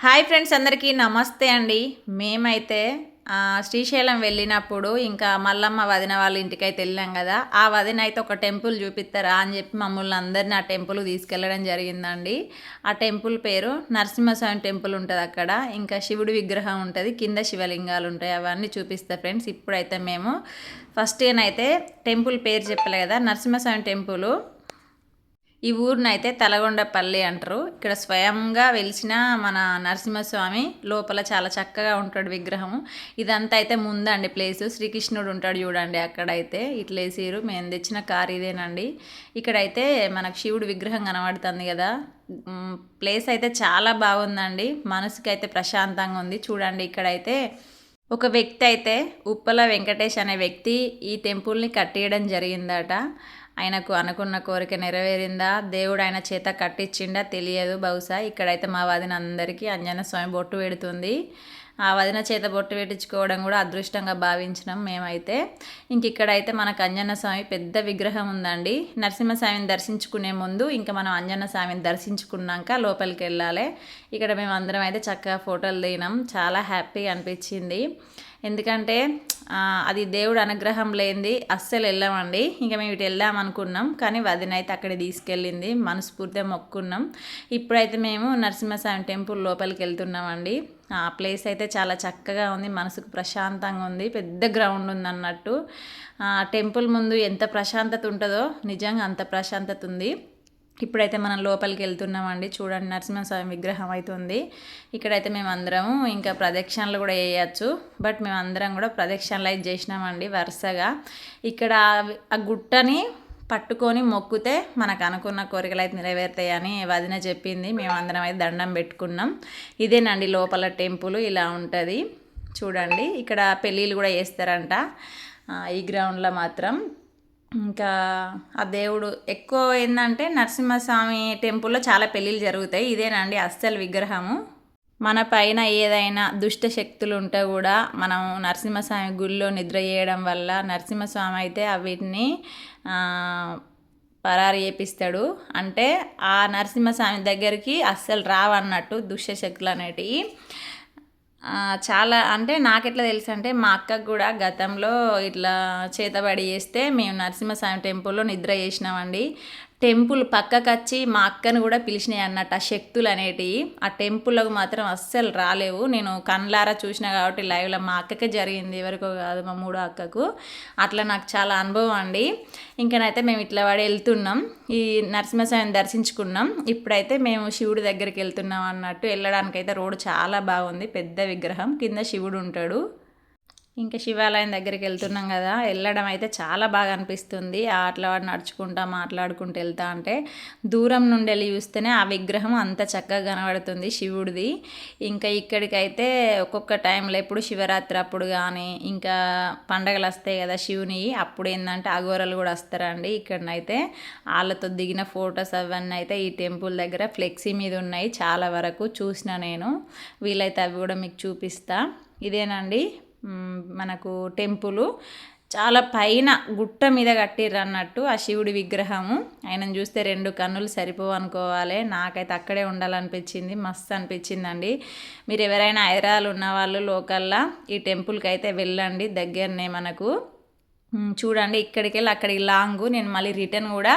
Hi friends, అందరికీ నమస్తే అండి. మేమైతే శ్రీశైలం వెళ్ళినప్పుడు ఇంకా మల్లమ్మ వదిన వాళ్ళ ఇంటికైతే వెళ్ళాం కదా. ఆ వదిన అయితే ఒక టెంపుల్ చూపిస్తారా అని చెప్పి మమ్మల్ని అందరినీ ఆ టెంపుల్ తీసుకెళ్ళడం జరిగిందండి. ఆ టెంపుల్ పేరు నరసింహస్వామి టెంపుల్ ఉంటుంది. అక్కడ ఇంకా శివుడి విగ్రహం ఉంటుంది, కింద శివలింగాలు ఉంటాయి. అవన్నీ చూపిస్తా ఫ్రెండ్స్. ఇప్పుడైతే మేము ఫస్ట్ ఏనైతే టెంపుల్ పేరు చెప్పలే కదా, నరసింహస్వామి టెంపుల్. ఈ ఊరినైతే తలగొండపల్లి అంటారు. ఇక్కడ స్వయంగా వెలిసిన మన నరసింహస్వామి లోపల చాలా చక్కగా ఉంటాడు విగ్రహము. ఇదంతా అయితే ముందండి ప్లేసు. శ్రీకృష్ణుడు ఉంటాడు చూడండి, అక్కడైతే ఇట్లా వేసిరు. మేము తెచ్చిన కార్ ఇదేనండి. ఇక్కడైతే మనకు శివుడు విగ్రహం కనబడుతుంది కదా. ప్లేస్ అయితే చాలా బాగుందండి. మనసుకి అయితే ప్రశాంతంగా ఉంది. చూడండి, ఇక్కడైతే ఒక వ్యక్తి అయితే ఉప్పల వెంకటేష్ అనే వ్యక్తి ఈ టెంపుల్ని కట్టేయడం జరిగిందట. ఆయనకు అనుకున్న కోరిక నెరవేరిందా, దేవుడు ఆయన చేత కట్టించిండా తెలియదు బహుశా. ఇక్కడైతే మా వదిన అందరికీ అంజన్న స్వామి బొట్టు పెడుతుంది. ఆ వదిన చేత బొట్టు పెట్టించుకోవడం కూడా అదృష్టంగా భావించినాం మేమైతే. ఇంక ఇక్కడైతే మనకు అంజన్న స్వామి పెద్ద విగ్రహం ఉందండి. నరసింహస్వామిని దర్శించుకునే ముందు ఇంకా మనం అంజన్న స్వామిని దర్శించుకున్నాక లోపలికి వెళ్ళాలి. ఇక్కడ మేము అందరం అయితే చక్కగా ఫోటోలు దిగినాం. చాలా హ్యాపీగా అనిపించింది. ఎందుకంటే అది దేవుడు అనుగ్రహం లేనిది అస్సలు వెళ్ళామండి. ఇంకా మేము ఇటు వెళ్దాం అనుకున్నాం, కానీ వదిన అయితే అక్కడికి తీసుకెళ్ళింది. మనస్ఫూర్తిగా మొక్కున్నాం. ఇప్పుడైతే మేము నరసింహస్వామి టెంపుల్ లోపలికి వెళ్తున్నామండి. ఆ ప్లేస్ అయితే చాలా చక్కగా ఉంది, మనసుకు ప్రశాంతంగా ఉంది. పెద్ద గ్రౌండ్ ఉంది అన్నట్టు. టెంపుల్ ముందు ఎంత ప్రశాంతత ఉంటుందో నిజంగా అంత ప్రశాంతత ఉంది. ఇప్పుడైతే మనం లోపలికి వెళ్తున్నామండి. చూడండి, నరసింహస్వామి విగ్రహం అయితే ఉంది. ఇక్కడైతే మేము అందరము ఇంకా ప్రదక్షిణలు కూడా వేయచ్చు. బట్ మేము అందరం కూడా ప్రదక్షిణలు అయితే చేసినామండి వరుసగా. ఇక్కడ ఆ గుట్టని పట్టుకొని మొక్కితే మనకు అనుకున్న కోరికలు అయితే నెరవేరుతాయని వదిన చెప్పింది. మేము అందరం అయితే దండం పెట్టుకున్నాం. ఇదేనండి లోపల టెంపుల్ ఇలా ఉంటుంది. చూడండి, ఇక్కడ పెళ్ళిళ్ళు కూడా చేస్తారంట ఈ గ్రౌండ్లో మాత్రం. ఇంకా ఆ దేవుడు ఎక్కువ ఏంటంటే నరసింహస్వామి టెంపుల్లో చాలా పెళ్ళిళ్ళు జరుగుతాయి. ఇదేనండి అస్సలు విగ్రహము. మన పైన ఏదైనా దుష్ట శక్తులు ఉంటే కూడా మనం నరసింహస్వామి గుళ్ళో నిద్ర చేయడం వల్ల నరసింహస్వామి అయితే వీటిని పరారు చేపిస్తాడు. అంటే ఆ నరసింహస్వామి దగ్గరికి అస్సలు రావన్నట్టు దుష్ట శక్తులు అనేటివి. చాలా అంటే నాకెట్లా తెలుసు అంటే, మా అక్కకు కూడా గతంలో ఇట్లా చేతబడి చేస్తే మేము నరసింహస్వామి టెంపుల్లో నిద్ర చేసినామండి. టెంపుల్ పక్కకు వచ్చి మా అక్కను కూడా పిలిచినాయి అన్నట్టు ఆ శక్తులు అనేటివి. ఆ టెంపుల్లోకి మాత్రం అస్సలు రాలేవు. నేను కళ్ళారా చూసినా కాబట్టి లైవ్లో మా అక్కకే జరిగింది, ఎవరికో కాదు, మా మూడో అక్కకు. అట్లా నాకు చాలా అనుభవం అండి. ఇంకనైతే మేము ఇట్లా పడి వెళ్తున్నాం. ఈ నరసింహస్వామిని దర్శించుకున్నాం. ఇప్పుడైతే మేము శివుడి దగ్గరికి వెళ్తున్నాం అన్నట్టు. వెళ్ళడానికైతే రోడ్డు చాలా బాగుంది. పెద్ద విగ్రహం, కింద శివుడు ఉంటాడు. ఇంకా శివాలయం దగ్గరికి వెళ్తున్నాం కదా. వెళ్ళడం అయితే చాలా బాగా అనిపిస్తుంది. అట్లా నడుచుకుంటా మాట్లాడుకుంటూ వెళ్తా అంటే దూరం నుండి వెళ్ళి చూస్తేనే ఆ విగ్రహం అంత చక్కగా కనబడుతుంది శివుడిది. ఇంకా ఇక్కడికైతే ఒక్కొక్క టైంలో ఎప్పుడు శివరాత్రి అప్పుడు కానీ ఇంకా పండగలు వస్తాయి కదా శివుని, అప్పుడు ఏంటంటే అఘోరాలు కూడా వస్తారండి. ఇక్కడనైతే వాళ్ళతో దిగిన ఫొటోస్ అవన్నీ అయితే ఈ టెంపుల్ దగ్గర ఫ్లెక్సీ మీద ఉన్నాయి. చాలా వరకు చూసిన నేను. వీలైతే అవి కూడా మీకు చూపిస్తా. ఇదేనండి మనకు టెంపుల్. చాలా పైన గుట్ట మీద కట్టిర్రు అన్నట్టు ఆ శివుడి విగ్రహము. ఆయనను చూస్తే 2 కన్నులు సరిపోవు అనుకోవాలి. నాకైతే అక్కడే ఉండాలనిపించింది, మస్తు అనిపించిందండి. మీరు ఎవరైనా హైదరాబాద్ ఉన్న వాళ్ళు లోకల్లా ఈ టెంపుల్కి అయితే వెళ్ళండి, దగ్గరనే మనకు. చూడండి, ఇక్కడికి వెళ్ళి అక్కడికి లాంగ్. నేను మళ్ళీ రిటర్న్ కూడా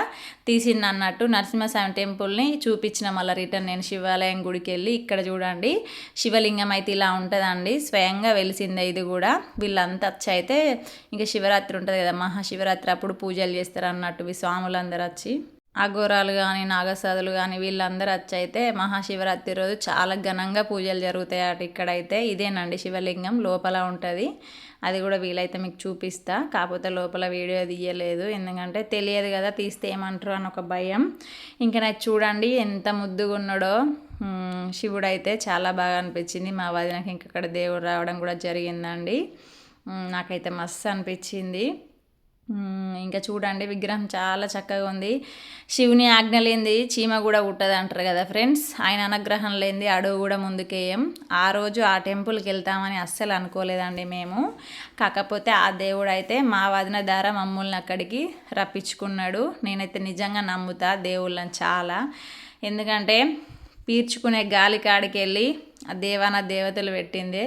తీసింది అన్నట్టు. నరసింహస్వామి టెంపుల్ని చూపించిన మళ్ళీ రిటర్న్ నేను శివాలయం గుడికి వెళ్ళి. ఇక్కడ చూడండి, శివలింగం అయితే ఇలా ఉంటుందండి. స్వయంగా వెలిసిందే ఇది కూడా. వీళ్ళంతా వచ్చి అయితే ఇంకా శివరాత్రి ఉంటుంది కదా, మహాశివరాత్రి అప్పుడు పూజలు చేస్తారు అన్నట్టు. స్వాములందరూ వచ్చి అఘోరాలు కానీ నాగసాధులు కానీ వీళ్ళందరూ వచ్చి అయితే మహాశివరాత్రి రోజు చాలా ఘనంగా పూజలు జరుగుతాయి అటు. ఇక్కడైతే ఇదేనండి శివలింగం లోపల ఉంటుంది. అది కూడా వీలైతే మీకు చూపిస్తా. కాకపోతే లోపల వీడియో తీయలేదు, ఎందుకంటే తెలియదు కదా తీస్తే ఏమంటారు అని ఒక భయం. ఇంకా నాకు చూడండి ఎంత ముద్దుగా ఉన్నాడో శివుడు అయితే. చాలా బాగా అనిపించింది. మా వదినకి ఇంకక్కడ దేవుడు రావడం కూడా జరిగిందండి. నాకైతే మస్తు అనిపించింది. ఇంకా చూడండి, విగ్రహం చాలా చక్కగా ఉంది. శివుని ఆజ్ఞ లేనిది చీమ కూడా కుట్టదు అంటారు కదా ఫ్రెండ్స్. ఆయన అనుగ్రహం లేనిది అడుగు కూడా ముందుకేయం. ఆ రోజు ఆ టెంపుల్కి వెళ్తామని అస్సలు అనుకోలేదండి మేము. కాకపోతే ఆ దేవుడు అయితే మా వదిన ద్వారా మమ్మల్ని అక్కడికి రప్పించుకున్నాడు. నేనైతే నిజంగా నమ్ముతా దేవుళ్ళని చాలా. ఎందుకంటే పీల్చుకునే గాలి కాడికి వెళ్ళి దేవాన దేవతలు పెట్టిందే.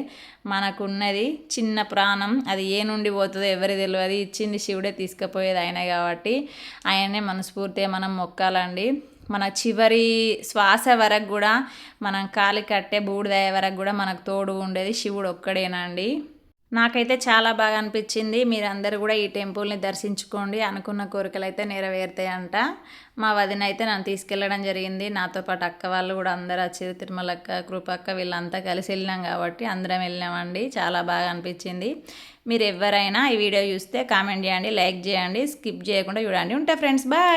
మనకున్నది చిన్న ప్రాణం, అది ఏ నుండి పోతుందో ఎవరి తెలియదు. ఇచ్చింది శివుడే, తీసుకుపోయేది ఆయనే కాబట్టి ఆయనే మనస్ఫూర్తిగా మనం మొక్కాలండి. మన చివరి శ్వాస వరకు కూడా, మనం కాలి కట్టే బూడిదయ్యే వరకు కూడా మనకు తోడు ఉండేది శివుడు ఒక్కడేనండి. నాకైతే చాలా బాగా అనిపించింది. మీరందరూ కూడా ఈ టెంపుల్ని దర్శించుకోండి, అనుకున్న కోరికలు అయితే నెరవేరుతాయంట. మా వదిన అయితే నన్ను తీసుకెళ్ళడం జరిగింది. నాతో పాటు అక్క వాళ్ళు కూడా అందరూ వచ్చారు. తిరుమలక్క, కృపక్క వీళ్ళంతా కలిసి వెళ్ళినాం కాబట్టి అందరం వెళ్ళినామండి. చాలా బాగా అనిపించింది. మీరు ఎవరైనా ఈ వీడియో చూస్తే కామెంట్ చేయండి, లైక్ చేయండి, స్కిప్ చేయకుండా చూడండి. ఉంటా ఫ్రెండ్స్, బాయ్.